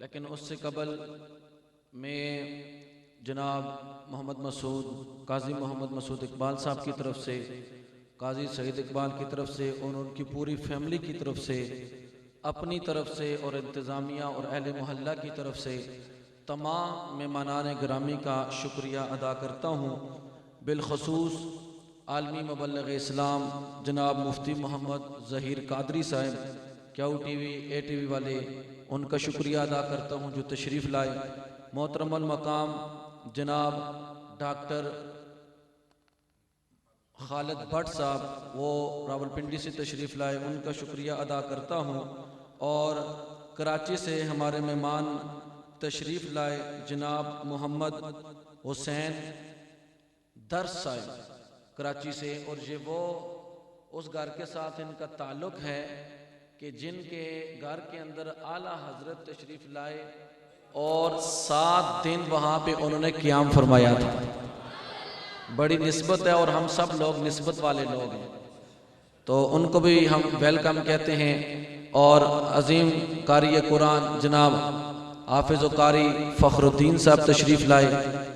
लेकिन उससे कबल मैं जनाब मोहम्मद मसूद, काजी मोहम्मद मसूद इकबाल साहब की तरफ से, काजी सईद इकबाल की तरफ से और उनकी पूरी फैमिली की तरफ से, अपनी तरफ से और इंतज़ामिया और अहले मोहल्ला की तरफ से तमाम मेहमानान गिरामी का शुक्रिया अदा करता हूँ। बिलखसूस आलमी मुबल्लिग़ इस्लाम जनाब मुफ्ती मोहम्मद ज़हीर कादरी साहब क्याऊ टीवी ATV वाले, उनका शुक्रिया अदा करता हूँ जो तशरीफ़ लाए। मोहतरमुल मकाम जनाब डॉक्टर खालिद भट्ट साहब, वो रावलपिंडी से तशरीफ़ लाए, उनका शुक्रिया अदा करता हूँ। और कराची से हमारे मेहमान तशरीफ़ लाए जनाब मोहम्मद हुसैन दर्स साहब कराची से, और ये वो उस घर के साथ इनका ताल्लुक़ है कि जिनके घर के अंदर आला हजरत तशरीफ़ लाए और 7 दिन वहाँ पे उन्होंने क़याम फरमाया था। बड़ी निस्बत है और हम सब लोग निस्बत वाले लोग हैं, तो उनको भी हम वेलकम कहते हैं। और अजीम कारी कुरान जनाब हाफिज़ कारी फ़खरुद्दीन साहब तशरीफ़ लाए,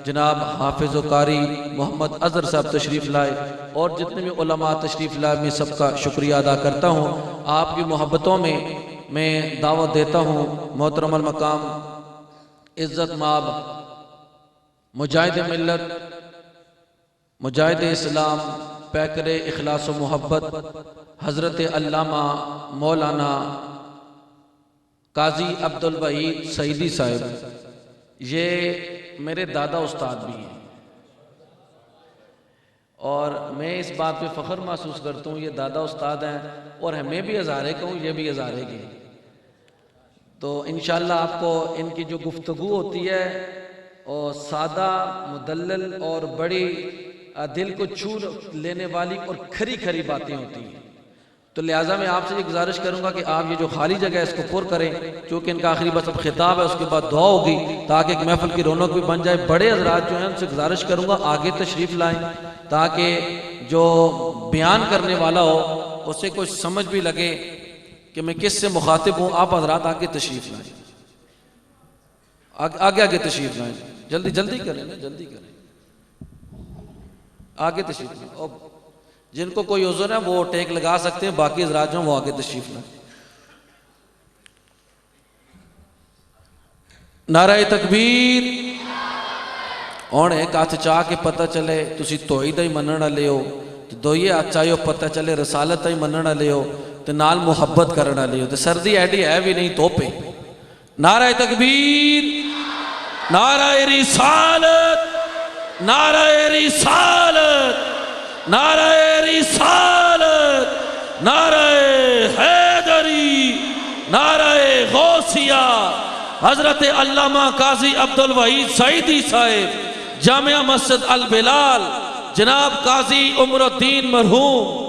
जनाब हाफिज़ कारी मोहम्मद अज़हर साहब तशरीफ़ लाए, और जितने भी उलमा तशरीफ़ लाए मैं सबका शुक्रिया अदा करता हूँ। आपकी मोहब्बतों में मैं दावत देता हूँ। मोहतरमुल मकाम इज़्ज़त माब मुजाहिद मिल्लत, मुजाहिद इस्लाम, पैकर इखलास व मोहब्बत हज़रत अल्लामा मौलाना काजी अब्दुल वहीद सईदी साहब, ये मेरे दादा उस्ताद भी हैं और मैं इस बात पे फ़ख्र महसूस करता हूँ, ये दादा उस्ताद हैं और मैं भी हज़ारे का हूँ, ये भी हज़ारे के। तो इंशाअल्लाह आपको इनकी जो गुफ्तगू होती है और सादा, मुदल्लल और बड़ी दिल को छू लेने वाली और खरी खरी बातें होती हैं। तो लिहाजा मैं आपसे ये गुजारिश करूंगा कि आप ये जो खाली जगह है इसको पुर करें, क्योंकि इनका आखिरी बस अब खिताब है, उसके बाद दुआ होगी ताकि एक महफिल की रौनक भी बन जाए। बड़े हजरात जो हैं उनसे गुजारिश करूंगा आगे तशरीफ़ लाएं ताकि जो बयान करने वाला हो उसे कुछ समझ भी लगे कि मैं किससे मुखातिब हूँ। आप हजरात आगे तशरीफ़ लाएं, आगे आगे तशरीफ़ लाएं, जल्दी जल्दी करें ना, जल्दी करें, आगे तशरीफ़ लाएं। और जिनको कोई उज़्र है वो टेक लगा सकते हैं, बाकी हज़रात जो वो आगे तशरीफ़ लाएं। नारा तकबीर। और एक हाथ चाह के पता चले तुसी तोई दा ही मनण वाले हो, तो दोइए हाथ चाहो पता चले रसालत दा ही मनण वाले हो, तो नाल मुहब्बत करने वाले हो। तो सर्दी ऐडी है भी नहीं तोपे। नारा तकबीर, नारा रिसालत, नारा रिसालत, नारा रिसालत, नारा हैदरी, नारा गौसिया। हजरत अल्लामा काजी अब्दुल वहीद सईदी साहिब जामिया मस्जिद अल बिलाल, जनाब काजी उमरुद्दीन मरहूम